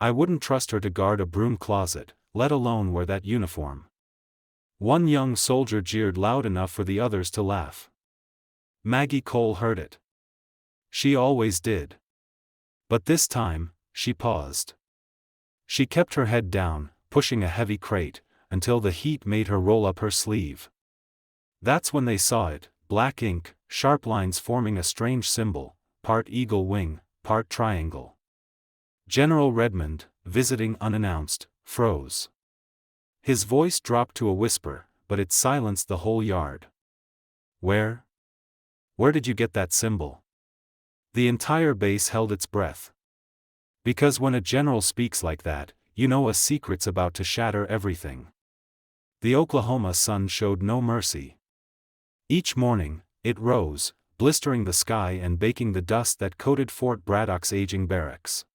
I wouldn't trust her to guard a broom closet, let alone wear that uniform. One young soldier jeered loud enough for the others to laugh. Maggie Cole heard it. She always did. But this time, she paused. She kept her head down, pushing a heavy crate, until the heat made her roll up her sleeve. That's when they saw it, black ink, sharp lines forming a strange symbol, part eagle wing, part triangle. General Redmond, visiting unannounced, froze. His voice dropped to a whisper, but it silenced the whole yard. Where did you get that symbol? The entire base held its breath. Because when a general speaks like that, you know a secret's about to shatter everything. The Oklahoma sun showed no mercy. Each morning, it rose, blistering the sky and baking the dust that coated Fort Braddock's aging barracks.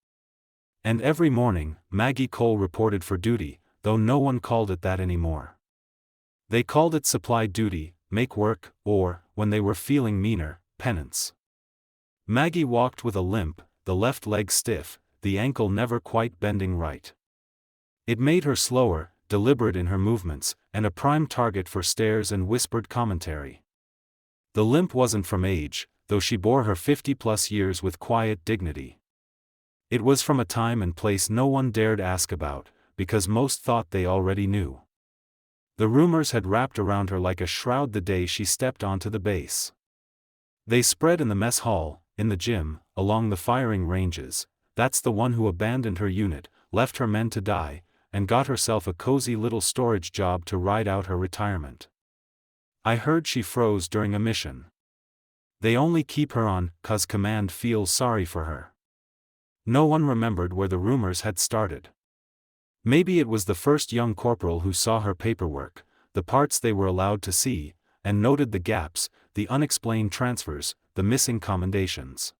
And every morning, Maggie Cole reported for duty, though no one called it that anymore. They called it supply duty, make work, or, when they were feeling meaner, penance. Maggie walked with a limp, the left leg stiff, the ankle never quite bending right. It made her slower, deliberate in her movements, and a prime target for stares and whispered commentary. The limp wasn't from age, though she bore her 50-plus years with quiet dignity. It was from a time and place no one dared ask about, because most thought they already knew. The rumors had wrapped around her like a shroud the day she stepped onto the base. They spread in the mess hall, in the gym, along the firing ranges. That's the one who abandoned her unit, left her men to die, and got herself a cozy little storage job to ride out her retirement. I heard she froze during a mission. They only keep her on 'cause command feels sorry for her. No one remembered where the rumors had started. Maybe it was the first young corporal who saw her paperwork, the parts they were allowed to see, and noted the gaps, the unexplained transfers, the missing commendations.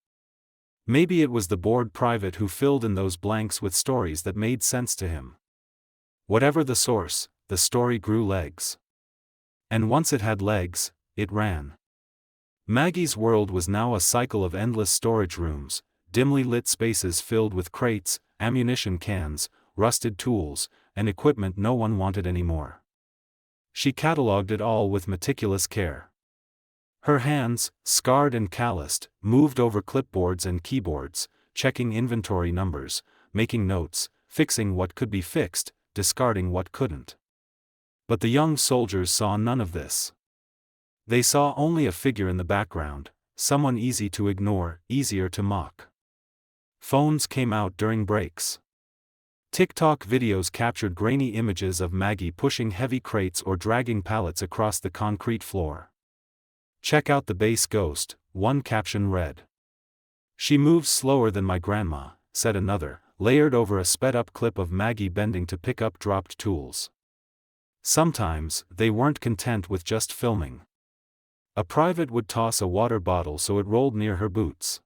Maybe it was the bored private who filled in those blanks with stories that made sense to him. Whatever the source, the story grew legs. And once it had legs, it ran. Maggie's world was now a cycle of endless storage rooms, dimly lit spaces filled with crates, ammunition cans, rusted tools, and equipment no one wanted anymore. She catalogued it all with meticulous care. Her hands, scarred and calloused, moved over clipboards and keyboards, checking inventory numbers, making notes, fixing what could be fixed, discarding what couldn't. But the young soldiers saw none of this. They saw only a figure in the background, someone easy to ignore, easier to mock. Phones came out during breaks. TikTok videos captured grainy images of Maggie pushing heavy crates or dragging pallets across the concrete floor. "Check out the base ghost," one caption read. "She moves slower than my grandma," said another, layered over a sped-up clip of Maggie bending to pick up dropped tools. Sometimes, they weren't content with just filming. A private would toss a water bottle so it rolled near her boots.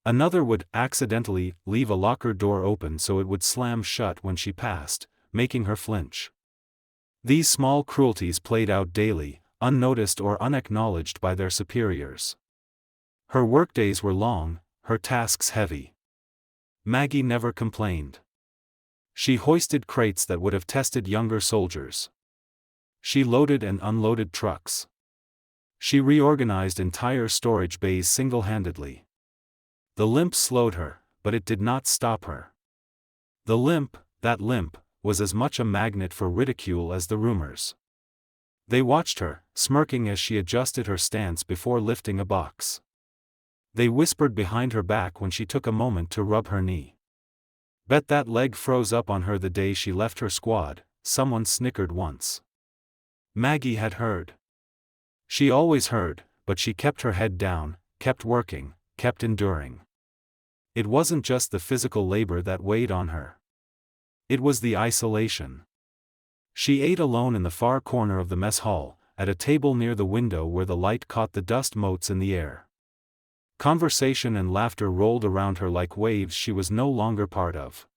Another would accidentally leave a locker door open so it would slam shut when she passed, making her flinch. These small cruelties played out daily, unnoticed or unacknowledged by their superiors. Her workdays were long, her tasks heavy. Maggie never complained. She hoisted crates that would have tested younger soldiers. She loaded and unloaded trucks. She reorganized entire storage bays single-handedly. The limp slowed her, but it did not stop her. The limp, that limp, was as much a magnet for ridicule as the rumors. They watched her, smirking as she adjusted her stance before lifting a box. They whispered behind her back when she took a moment to rub her knee. "Bet that leg froze up on her the day she left her squad," someone snickered once. Maggie had heard. She always heard, but she kept her head down, kept working, kept enduring. It wasn't just the physical labor that weighed on her. It was the isolation. She ate alone in the far corner of the mess hall, at a table near the window where the light caught the dust motes in the air. Conversation and laughter rolled around her like waves she was no longer part of.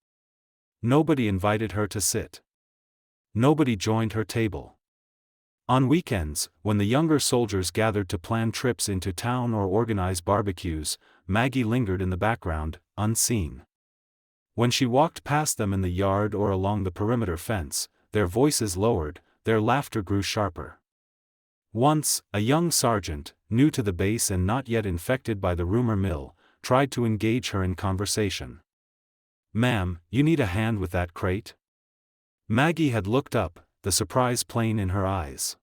Nobody invited her to sit. Nobody joined her table. On weekends, when the younger soldiers gathered to plan trips into town or organize barbecues, Maggie lingered in the background, unseen. When she walked past them in the yard or along the perimeter fence, their voices lowered, their laughter grew sharper. Once, a young sergeant, new to the base and not yet infected by the rumor mill, tried to engage her in conversation. "Ma'am, you need a hand with that crate?" Maggie had looked up, the surprise plain in her eyes.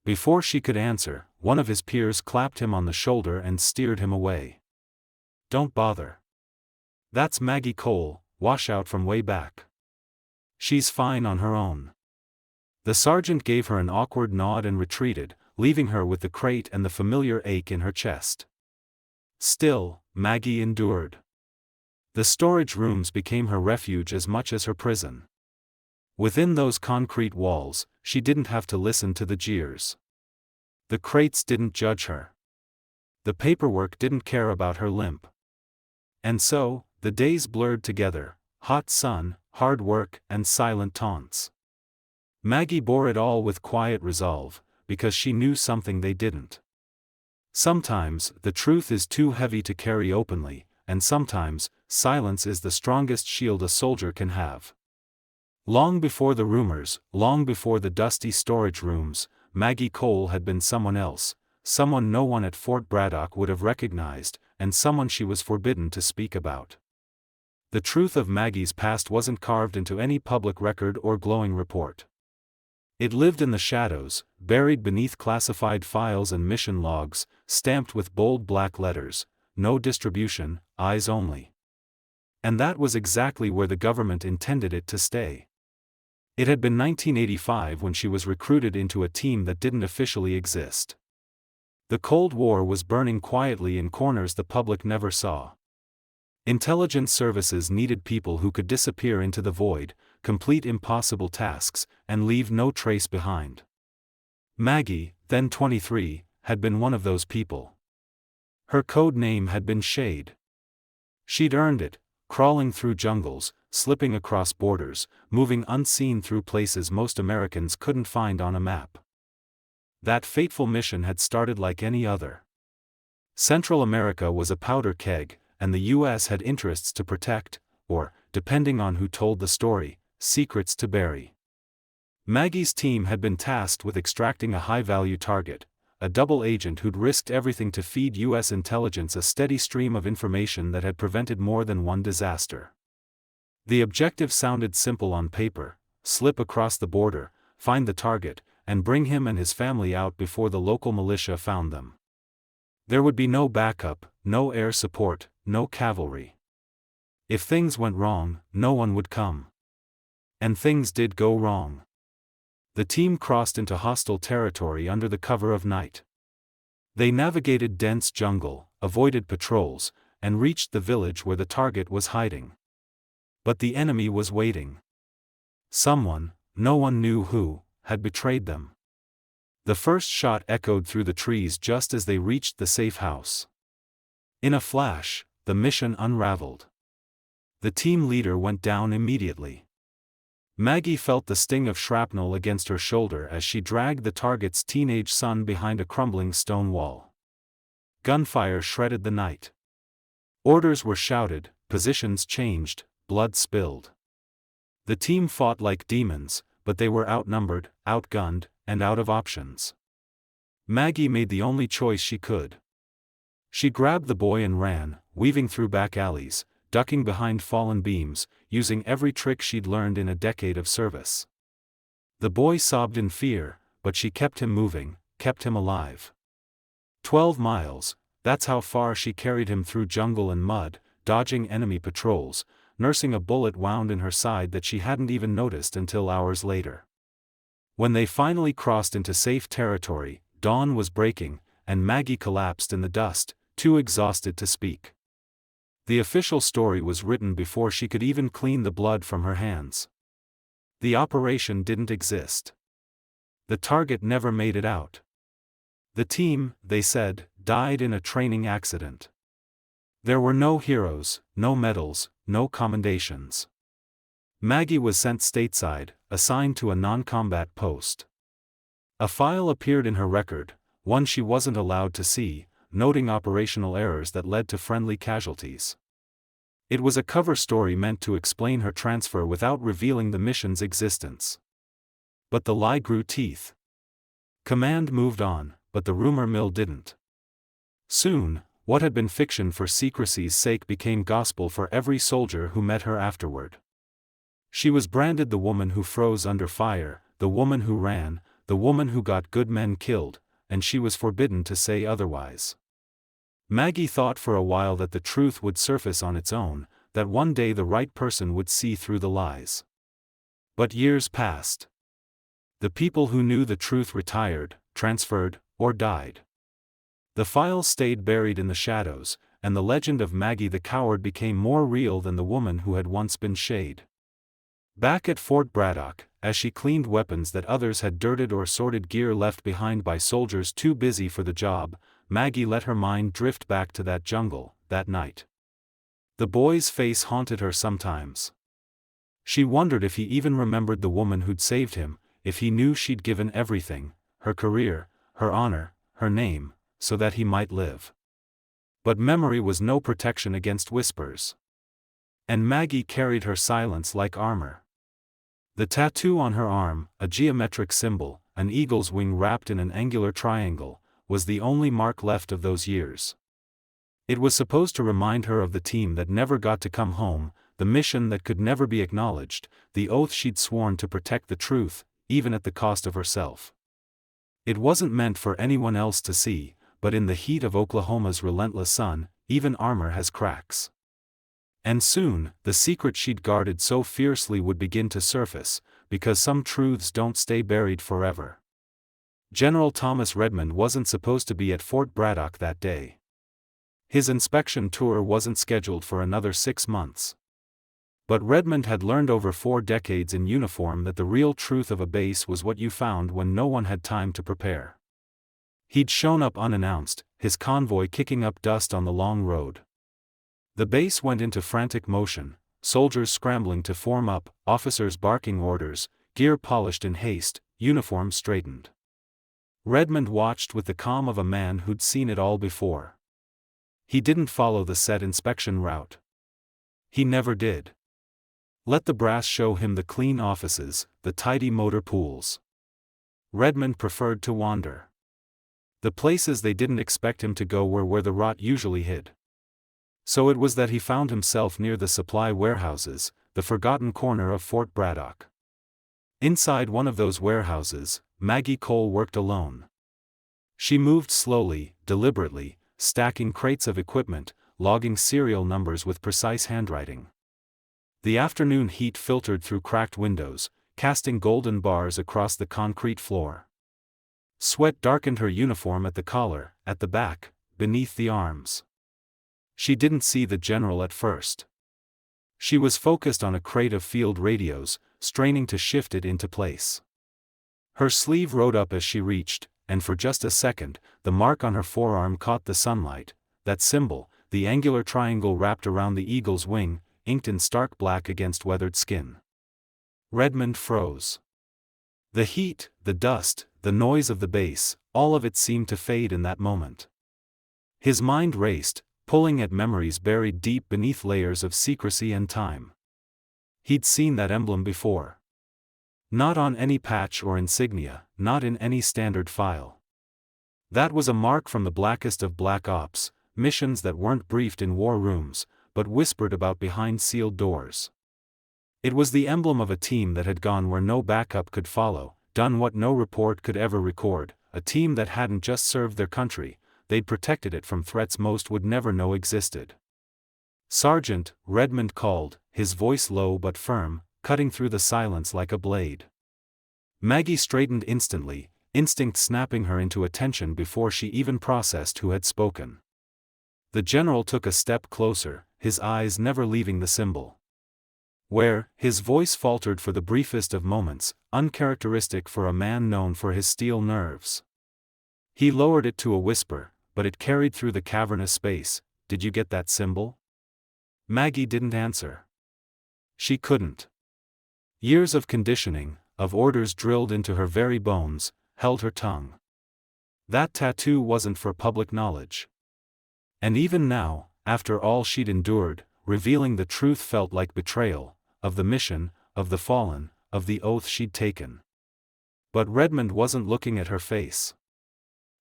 Before she could answer, one of his peers clapped him on the shoulder and steered him away. "Don't bother. That's Maggie Cole, washout from way back. She's fine on her own." The sergeant gave her an awkward nod and retreated, leaving her with the crate and the familiar ache in her chest. Still, Maggie endured. The storage rooms became her refuge as much as her prison. Within those concrete walls, she didn't have to listen to the jeers. The crates didn't judge her. The paperwork didn't care about her limp. And so, the days blurred together, hot sun, hard work, and silent taunts. Maggie bore it all with quiet resolve, because she knew something they didn't. Sometimes, the truth is too heavy to carry openly, and sometimes, silence is the strongest shield a soldier can have. Long before the rumors, long before the dusty storage rooms, Maggie Cole had been someone else, someone no one at Fort Braddock would have recognized, and someone she was forbidden to speak about. The truth of Maggie's past wasn't carved into any public record or glowing report. It lived in the shadows, buried beneath classified files and mission logs, stamped with bold black letters, "No distribution, eyes only." And that was exactly where the government intended it to stay. It had been 1985 when she was recruited into a team that didn't officially exist. The Cold War was burning quietly in corners the public never saw. Intelligence services needed people who could disappear into the void, complete impossible tasks, and leave no trace behind. Maggie, then 23, had been one of those people. Her code name had been Shade. She'd earned it, crawling through jungles, slipping across borders, moving unseen through places most Americans couldn't find on a map. That fateful mission had started like any other. Central America was a powder keg, and the U.S. had interests to protect, or, depending on who told the story, secrets to bury. Maggie's team had been tasked with extracting a high-value target, a double agent who'd risked everything to feed U.S. intelligence a steady stream of information that had prevented more than one disaster. The objective sounded simple on paper: slip across the border, find the target, and bring him and his family out before the local militia found them. There would be no backup, no air support, no cavalry. If things went wrong, no one would come. And things did go wrong. The team crossed into hostile territory under the cover of night. They navigated dense jungle, avoided patrols, and reached the village where the target was hiding. But the enemy was waiting. Someone, no one knew who, had betrayed them. The first shot echoed through the trees just as they reached the safe house. In a flash, the mission unraveled. The team leader went down immediately. Maggie felt the sting of shrapnel against her shoulder as she dragged the target's teenage son behind a crumbling stone wall. Gunfire shredded the night. Orders were shouted, positions changed, blood spilled. The team fought like demons, but they were outnumbered, outgunned, and out of options. Maggie made the only choice she could. She grabbed the boy and ran, weaving through back alleys, ducking behind fallen beams, using every trick she'd learned in a decade of service. The boy sobbed in fear, but she kept him moving, kept him alive. 12 miles, that's how far she carried him through jungle and mud, dodging enemy patrols, nursing a bullet wound in her side that she hadn't even noticed until hours later. When they finally crossed into safe territory, dawn was breaking, and Maggie collapsed in the dust, too exhausted to speak. The official story was written before she could even clean the blood from her hands. The operation didn't exist. The target never made it out. The team, they said, died in a training accident. There were no heroes, no medals, no commendations. Maggie was sent stateside, assigned to a non-combat post. A file appeared in her record, one she wasn't allowed to see, noting operational errors that led to friendly casualties. It was a cover story meant to explain her transfer without revealing the mission's existence. But the lie grew teeth. Command moved on, but the rumor mill didn't. Soon, what had been fiction for secrecy's sake became gospel for every soldier who met her afterward. She was branded the woman who froze under fire, the woman who ran, the woman who got good men killed, and she was forbidden to say otherwise. Maggie thought for a while that the truth would surface on its own, that one day the right person would see through the lies. But years passed. The people who knew the truth retired, transferred, or died. The files stayed buried in the shadows, and the legend of Maggie the coward became more real than the woman who had once been Shade. Back at Fort Braddock, as she cleaned weapons that others had dirted or sorted gear left behind by soldiers too busy for the job, Maggie let her mind drift back to that jungle, that night. The boy's face haunted her sometimes. She wondered if he even remembered the woman who'd saved him, if he knew she'd given everything, her career, her honor, her name, so that he might live. But memory was no protection against whispers. And Maggie carried her silence like armor. The tattoo on her arm, a geometric symbol, an eagle's wing wrapped in an angular triangle, was the only mark left of those years. It was supposed to remind her of the team that never got to come home, the mission that could never be acknowledged, the oath she'd sworn to protect the truth, even at the cost of herself. It wasn't meant for anyone else to see, but in the heat of Oklahoma's relentless sun, even armor has cracks. And soon, the secret she'd guarded so fiercely would begin to surface, because some truths don't stay buried forever. General Thomas Redmond wasn't supposed to be at Fort Braddock that day. His inspection tour wasn't scheduled for another 6 months. But Redmond had learned over 4 decades in uniform that the real truth of a base was what you found when no one had time to prepare. He'd shown up unannounced, his convoy kicking up dust on the long road. The base went into frantic motion, soldiers scrambling to form up, officers barking orders, gear polished in haste, uniforms straightened. Redmond watched with the calm of a man who'd seen it all before. He didn't follow the set inspection route. He never did. Let the brass show him the clean offices, the tidy motor pools. Redmond preferred to wander. The places they didn't expect him to go were where the rot usually hid. So it was that he found himself near the supply warehouses, the forgotten corner of Fort Braddock. Inside one of those warehouses, Maggie Cole worked alone. She moved slowly, deliberately, stacking crates of equipment, logging serial numbers with precise handwriting. The afternoon heat filtered through cracked windows, casting golden bars across the concrete floor. Sweat darkened her uniform at the collar, at the back, beneath the arms. She didn't see the general at first. She was focused on a crate of field radios, straining to shift it into place. Her sleeve rode up as she reached, and for just a second, the mark on her forearm caught the sunlight, that symbol, the angular triangle wrapped around the eagle's wing, inked in stark black against weathered skin. Redmond froze. The heat, the dust, the noise of the base, all of it seemed to fade in that moment. His mind raced, pulling at memories buried deep beneath layers of secrecy and time. He'd seen that emblem before. Not on any patch or insignia, not in any standard file. That was a mark from the blackest of black ops, missions that weren't briefed in war rooms, but whispered about behind sealed doors. It was the emblem of a team that had gone where no backup could follow, done what no report could ever record, a team that hadn't just served their country, they'd protected it from threats most would never know existed. "Sergeant," Redmond called, his voice low but firm, cutting through the silence like a blade. Maggie straightened instantly, instinct snapping her into attention before she even processed who had spoken. The general took a step closer, his eyes never leaving the symbol. "Where?" His voice faltered for the briefest of moments, uncharacteristic for a man known for his steel nerves. He lowered it to a whisper, but it carried through the cavernous space. "Did you get that symbol?" Maggie didn't answer. She couldn't. Years of conditioning, of orders drilled into her very bones, held her tongue. That tattoo wasn't for public knowledge. And even now, after all she'd endured, revealing the truth felt like betrayal, of the mission, of the fallen, of the oath she'd taken. But Redmond wasn't looking at her face.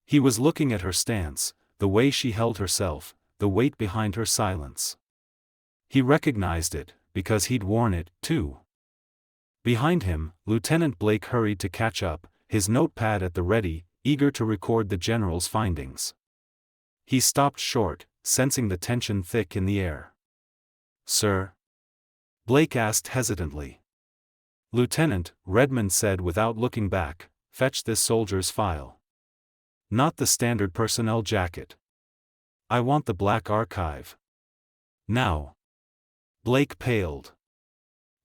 He was looking at her stance, the way she held herself, the weight behind her silence. He recognized it, because he'd worn it, too. Behind him, Lieutenant Blake hurried to catch up, his notepad at the ready, eager to record the general's findings. He stopped short, sensing the tension thick in the air. "Sir?" Blake asked hesitantly. "Lieutenant," Redmond said without looking back, "fetch this soldier's file. Not the standard personnel jacket. I want the black archive. Now." Blake paled.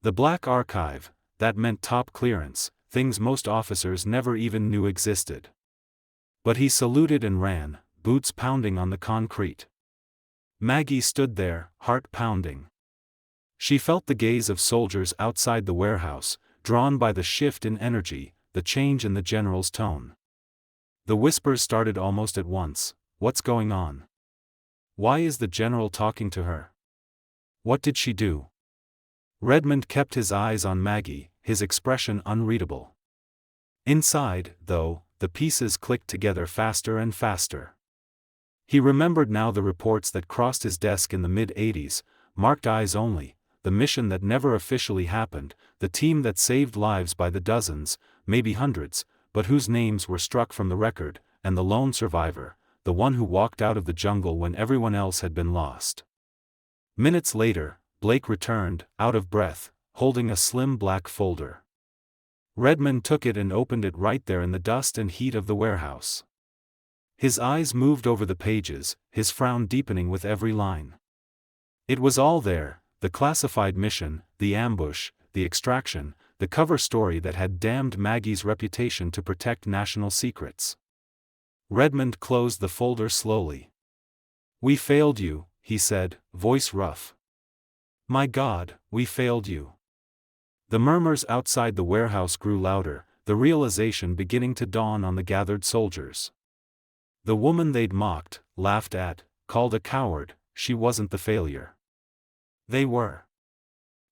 The black archive, that meant top clearance, things most officers never even knew existed. But he saluted and ran, boots pounding on the concrete. Maggie stood there, heart pounding. She felt the gaze of soldiers outside the warehouse, drawn by the shift in energy, the change in the general's tone. The whispers started almost at once. "What's going on? Why is the general talking to her? What did she do?" Redmond kept his eyes on Maggie, his expression unreadable. Inside, though, the pieces clicked together faster and faster. He remembered now the reports that crossed his desk in the mid-80s, marked eyes only, the mission that never officially happened, the team that saved lives by the dozens, maybe hundreds, but whose names were struck from the record, and the lone survivor, the one who walked out of the jungle when everyone else had been lost. Minutes later, Blake returned, out of breath, holding a slim black folder. Redmond took it and opened it right there in the dust and heat of the warehouse. His eyes moved over the pages, his frown deepening with every line. It was all there, the classified mission, the ambush, the extraction, the cover story that had damned Maggie's reputation to protect national secrets. Redmond closed the folder slowly. "We failed you," he said, voice rough. "My God, we failed you." The murmurs outside the warehouse grew louder, the realization beginning to dawn on the gathered soldiers. The woman they'd mocked, laughed at, called a coward, she wasn't the failure. They were.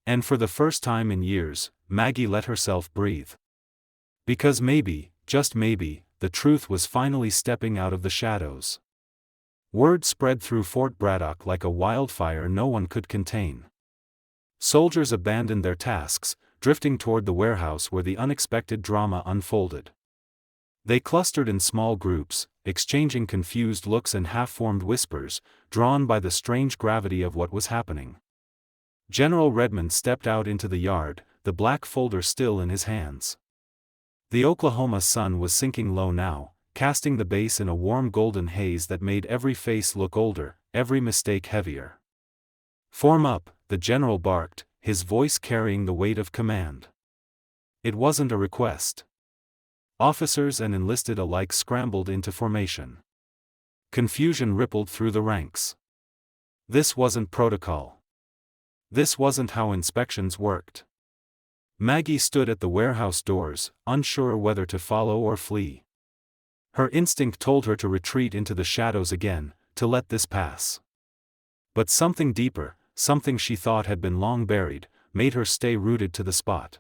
And for the first time in years, Maggie let herself breathe. Because maybe, just maybe, the truth was finally stepping out of the shadows. Word spread through Fort Braddock like a wildfire no one could contain. Soldiers abandoned their tasks, drifting toward the warehouse where the unexpected drama unfolded. They clustered in small groups, exchanging confused looks and half-formed whispers, drawn by the strange gravity of what was happening. General Redmond stepped out into the yard, the black folder still in his hands. The Oklahoma sun was sinking low now, casting the base in a warm golden haze that made every face look older, every mistake heavier. "Form up," the general barked, his voice carrying the weight of command. It wasn't a request. Officers and enlisted alike scrambled into formation. Confusion rippled through the ranks. This wasn't protocol. This wasn't how inspections worked. Maggie stood at the warehouse doors, unsure whether to follow or flee. Her instinct told her to retreat into the shadows again, to let this pass. But something deeper, something she thought had been long buried, made her stay rooted to the spot.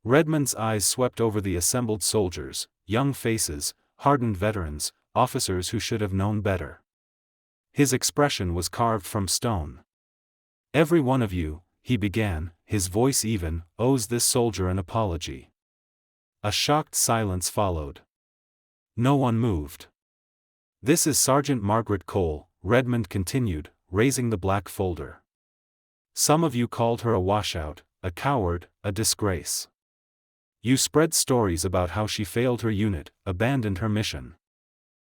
Redmond's eyes swept over the assembled soldiers, young faces, hardened veterans, officers who should have known better. His expression was carved from stone. "Every one of you," he began, his voice even, "owes this soldier an apology." A shocked silence followed. No one moved. "This is Sergeant Margaret Cole," Redmond continued, raising the black folder. "Some of you called her a washout, a coward, a disgrace. You spread stories about how she failed her unit, abandoned her mission.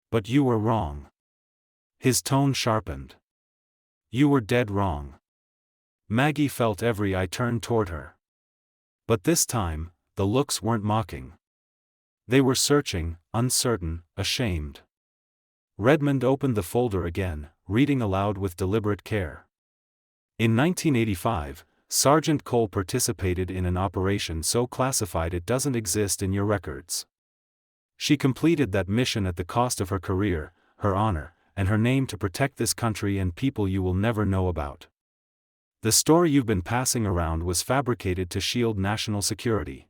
But you were wrong." His tone sharpened. "You were dead wrong." Maggie felt every eye turned toward her. But this time, the looks weren't mocking. They were searching, uncertain, ashamed. Redmond opened the folder again, reading aloud with deliberate care. In 1985, Sergeant Cole participated in an operation so classified it doesn't exist in your records. She completed that mission at the cost of her career, her honor, and her name to protect this country and people you will never know about. The story you've been passing around was fabricated to shield national security.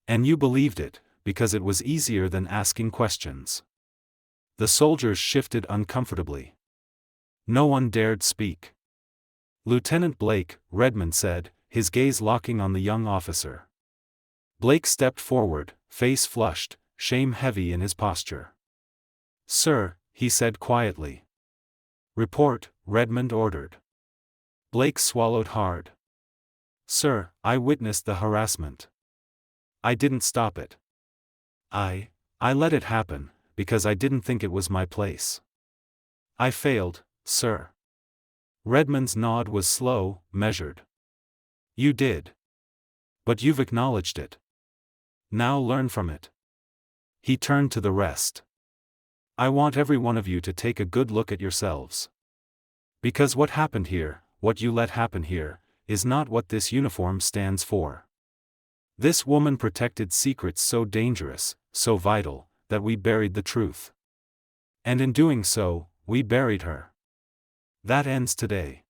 And you believed it, because it was easier than asking questions. The soldiers shifted uncomfortably. No one dared speak. Lieutenant Blake, Redmond said, his gaze locking on the young officer. Blake stepped forward, face flushed, shame heavy in his posture. "Sir," he said quietly. "Report," Redmond ordered. Blake swallowed hard. "Sir, I witnessed the harassment. I didn't stop it. I let it happen, because I didn't think it was my place. I failed, sir." Redmond's nod was slow, measured. "You did. But you've acknowledged it. Now learn from it." He turned to the rest. "I want every one of you to take a good look at yourselves. Because what happened here, what you let happen here, is not what this uniform stands for. This woman protected secrets so dangerous, so vital, that we buried the truth. And in doing so, we buried her. That ends today."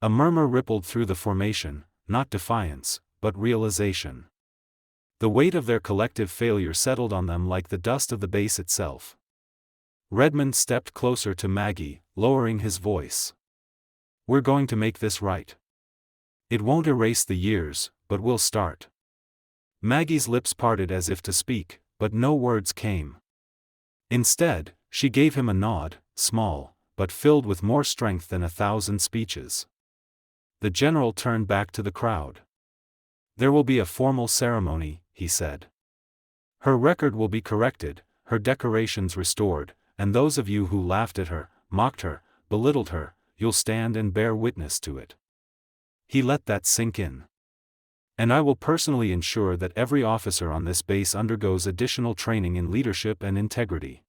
A murmur rippled through the formation, not defiance, but realization. The weight of their collective failure settled on them like the dust of the base itself. Redmond stepped closer to Maggie, lowering his voice. "We're going to make this right. It won't erase the years, but we'll start." Maggie's lips parted as if to speak, but no words came. Instead, she gave him a nod, small, but filled with more strength than 1,000 speeches. The general turned back to the crowd. "There will be a formal ceremony," he said. "Her record will be corrected, her decorations restored, and those of you who laughed at her, mocked her, belittled her, you'll stand and bear witness to it." He let that sink in. "And I will personally ensure that every officer on this base undergoes additional training in leadership and integrity.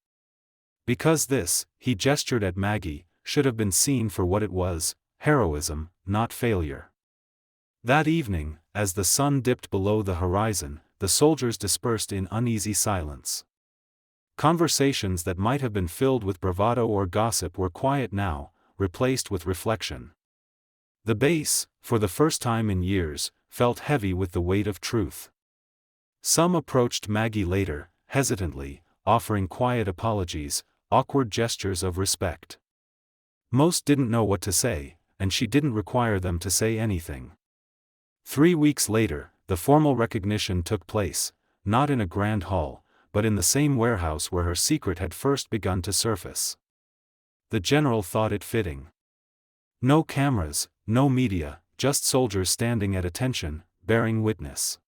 Because this," he gestured at Maggie, "should have been seen for what it was, heroism, not failure." That evening, as the sun dipped below the horizon, the soldiers dispersed in uneasy silence. Conversations that might have been filled with bravado or gossip were quiet now, replaced with reflection. The base, for the first time in years, felt heavy with the weight of truth. Some approached Maggie later, hesitantly, offering quiet apologies, awkward gestures of respect. Most didn't know what to say, and she didn't require them to say anything. 3 weeks later, the formal recognition took place, not in a grand hall, but in the same warehouse where her secret had first begun to surface. The general thought it fitting. No cameras, no media, just soldiers standing at attention, bearing witness.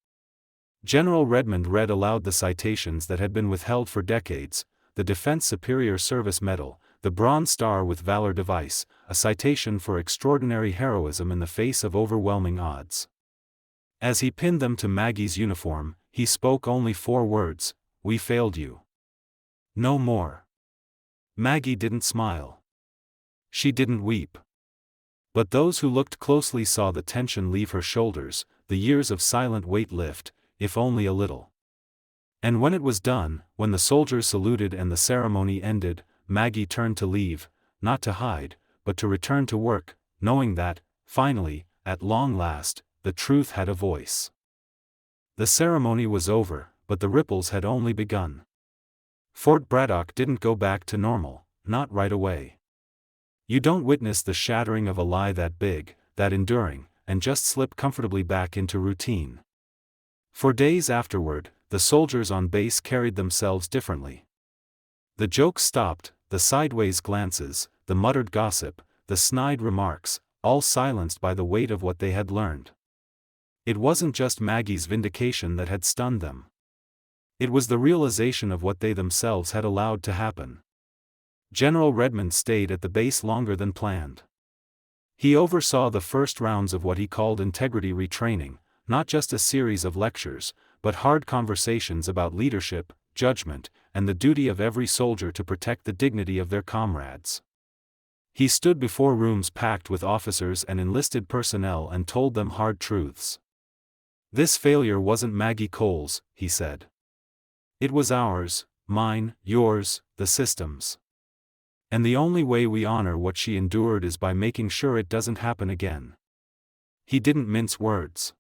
General Redmond read aloud the citations that had been withheld for decades: the Defense Superior Service Medal, the Bronze Star with Valor device, a citation for extraordinary heroism in the face of overwhelming odds. As he pinned them to Maggie's uniform, he spoke only 4 words: "We failed you." No more. Maggie didn't smile. She didn't weep. But those who looked closely saw the tension leave her shoulders, the years of silent weight lift, if only a little. And when it was done, when the soldiers saluted and the ceremony ended, Maggie turned to leave, not to hide, but to return to work, knowing that, finally, at long last, the truth had a voice. The ceremony was over, but the ripples had only begun. Fort Braddock didn't go back to normal, not right away. You don't witness the shattering of a lie that big, that enduring, and just slip comfortably back into routine. For days afterward, the soldiers on base carried themselves differently. The jokes stopped, the sideways glances, the muttered gossip, the snide remarks, all silenced by the weight of what they had learned. It wasn't just Maggie's vindication that had stunned them. It was the realization of what they themselves had allowed to happen. General Redmond stayed at the base longer than planned. He oversaw the first rounds of what he called integrity retraining, not just a series of lectures, but hard conversations about leadership, judgment, and the duty of every soldier to protect the dignity of their comrades. He stood before rooms packed with officers and enlisted personnel and told them hard truths. This failure wasn't Maggie Cole's, he said. It was ours, mine, yours, the system's. And the only way we honor what she endured is by making sure it doesn't happen again. he didn't mince words.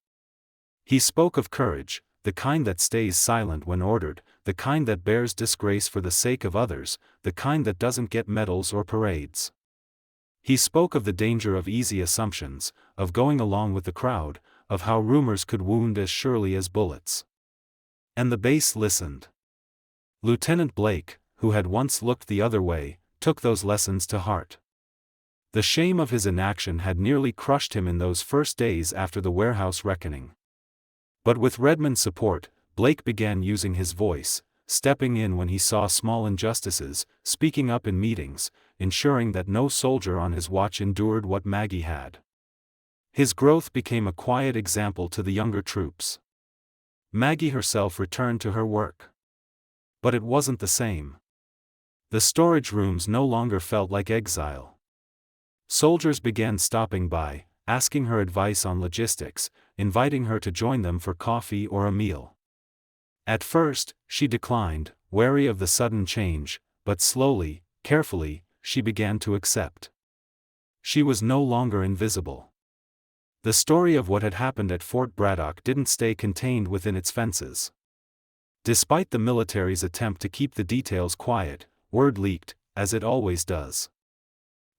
He spoke of courage, the kind that stays silent when ordered, the kind that bears disgrace for the sake of others, the kind that doesn't get medals or parades. He spoke of the danger of easy assumptions, of going along with the crowd, of how rumors could wound as surely as bullets. And the base listened. Lieutenant Blake, who had once looked the other way, took those lessons to heart. The shame of his inaction had nearly crushed him in those first days after the warehouse reckoning. But with Redmond's support, Blake began using his voice, stepping in when he saw small injustices, speaking up in meetings, ensuring that no soldier on his watch endured what Maggie had. His growth became a quiet example to the younger troops. Maggie herself returned to her work. But it wasn't the same. The storage rooms no longer felt like exile. Soldiers began stopping by, asking her advice on logistics, inviting her to join them for coffee or a meal. At first, she declined, wary of the sudden change, but slowly, carefully, she began to accept. She was no longer invisible. The story of what had happened at Fort Braddock didn't stay contained within its fences. Despite the military's attempt to keep the details quiet, word leaked, as it always does.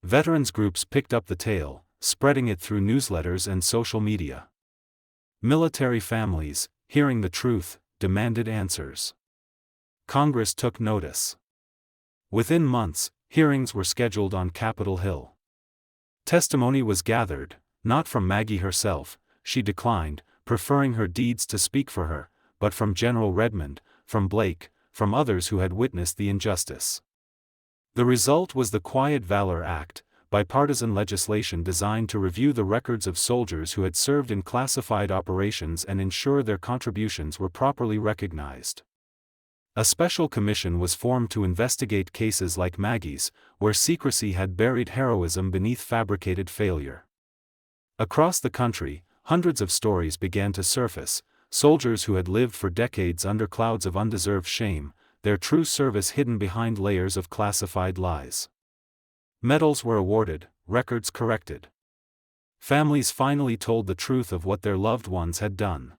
Veterans groups picked up the tale, spreading it through newsletters and social media. Military families, hearing the truth, demanded answers. Congress took notice. Within months, hearings were scheduled on Capitol Hill. Testimony was gathered, not from Maggie herself, she declined, preferring her deeds to speak for her, but from General Redmond, from Blake, from others who had witnessed the injustice. The result was the Quiet Valor Act, bipartisan legislation designed to review the records of soldiers who had served in classified operations and ensure their contributions were properly recognized. A special commission was formed to investigate cases like Maggie's, where secrecy had buried heroism beneath fabricated failure. Across the country, hundreds of stories began to surface, soldiers who had lived for decades under clouds of undeserved shame, their true service hidden behind layers of classified lies. Medals were awarded, records corrected. Families finally told the truth of what their loved ones had done.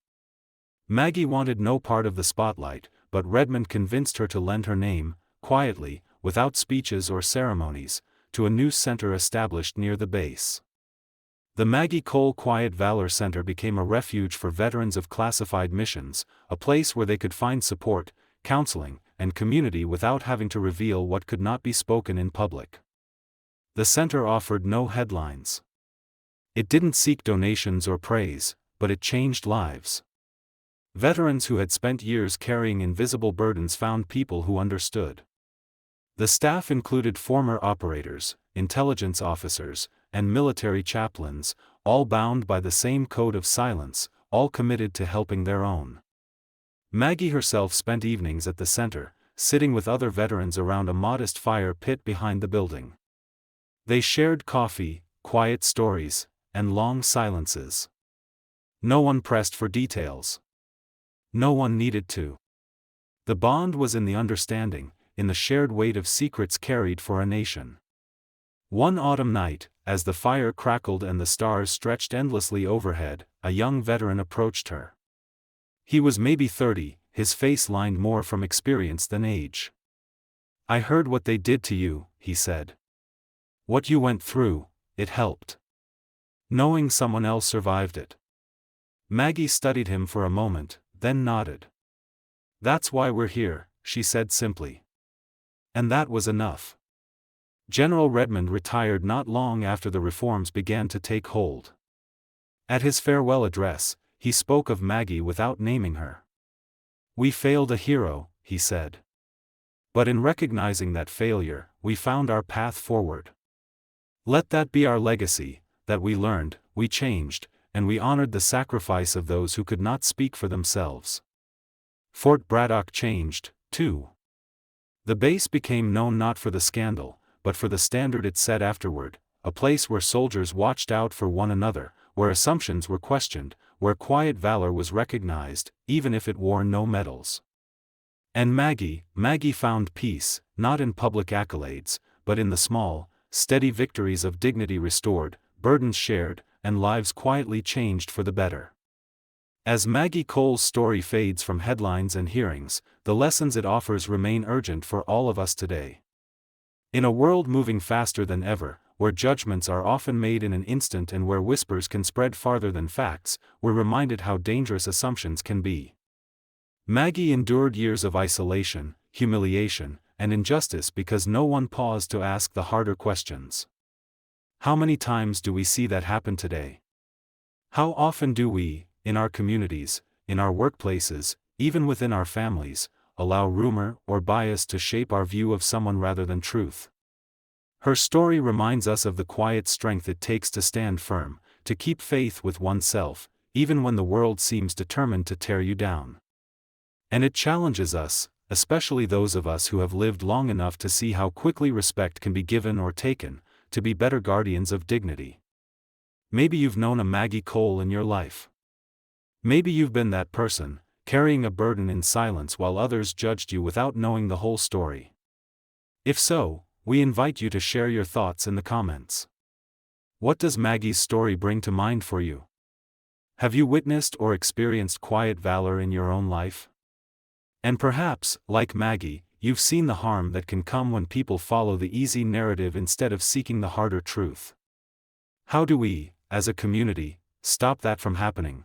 Maggie wanted no part of the spotlight, but Redmond convinced her to lend her name, quietly, without speeches or ceremonies, to a new center established near the base. The Maggie Cole Quiet Valor Center became a refuge for veterans of classified missions, a place where they could find support, counseling, and community without having to reveal what could not be spoken in public. The center offered no headlines. It didn't seek donations or praise, but it changed lives. Veterans who had spent years carrying invisible burdens found people who understood. The staff included former operators, intelligence officers, and military chaplains, all bound by the same code of silence, all committed to helping their own. Maggie herself spent evenings at the center, sitting with other veterans around a modest fire pit behind the building. They shared coffee, quiet stories, and long silences. No one pressed for details. No one needed to. The bond was in the understanding, in the shared weight of secrets carried for a nation. One autumn night, as the fire crackled and the stars stretched endlessly overhead, a young veteran approached her. He was maybe 30, his face lined more from experience than age. "I heard what they did to you," he said. "What you went through, it helped. Knowing someone else survived it." Maggie studied him for a moment, then nodded. "That's why we're here," she said simply. And that was enough. General Redmond retired not long after the reforms began to take hold. At his farewell address, he spoke of Maggie without naming her. "We failed a hero," he said. "But in recognizing that failure, we found our path forward. Let that be our legacy, that we learned, we changed, and we honored the sacrifice of those who could not speak for themselves." Fort Braddock changed, too. The base became known not for the scandal, but for the standard it set afterward, a place where soldiers watched out for one another, where assumptions were questioned, where quiet valor was recognized, even if it wore no medals. And Maggie found peace, not in public accolades, but in the small, steady victories of dignity restored, burdens shared, and lives quietly changed for the better. As Maggie Cole's story fades from headlines and hearings, the lessons it offers remain urgent for all of us today. In a world moving faster than ever, where judgments are often made in an instant and where whispers can spread farther than facts, we're reminded how dangerous assumptions can be. Maggie endured years of isolation, humiliation, and injustice because no one paused to ask the harder questions. How many times do we see that happen today? How often do we, in our communities, in our workplaces, even within our families, allow rumor or bias to shape our view of someone rather than truth? Her story reminds us of the quiet strength it takes to stand firm, to keep faith with oneself, even when the world seems determined to tear you down. And it challenges us, especially those of us who have lived long enough to see how quickly respect can be given or taken, to be better guardians of dignity. Maybe you've known a Maggie Cole in your life. Maybe you've been that person, carrying a burden in silence while others judged you without knowing the whole story. If so, we invite you to share your thoughts in the comments. What does Maggie's story bring to mind for you? Have you witnessed or experienced quiet valor in your own life? And perhaps, like Maggie, you've seen the harm that can come when people follow the easy narrative instead of seeking the harder truth. How do we, as a community, stop that from happening?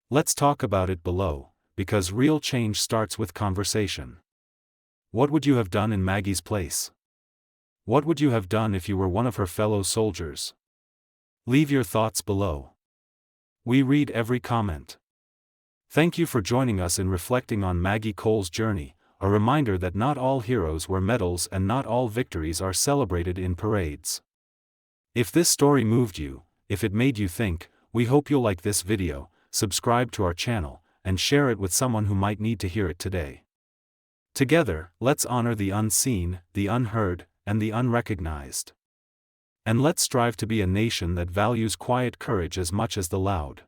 Let's talk about it below, because real change starts with conversation. What would you have done in Maggie's place? What would you have done if you were one of her fellow soldiers? Leave your thoughts below. We read every comment. Thank you for joining us in reflecting on Maggie Cole's journey, a reminder that not all heroes wear medals and not all victories are celebrated in parades. If this story moved you, if it made you think, we hope you'll like this video, subscribe to our channel, and share it with someone who might need to hear it today. Together, let's honor the unseen, the unheard, and the unrecognized. And let's strive to be a nation that values quiet courage as much as the loud.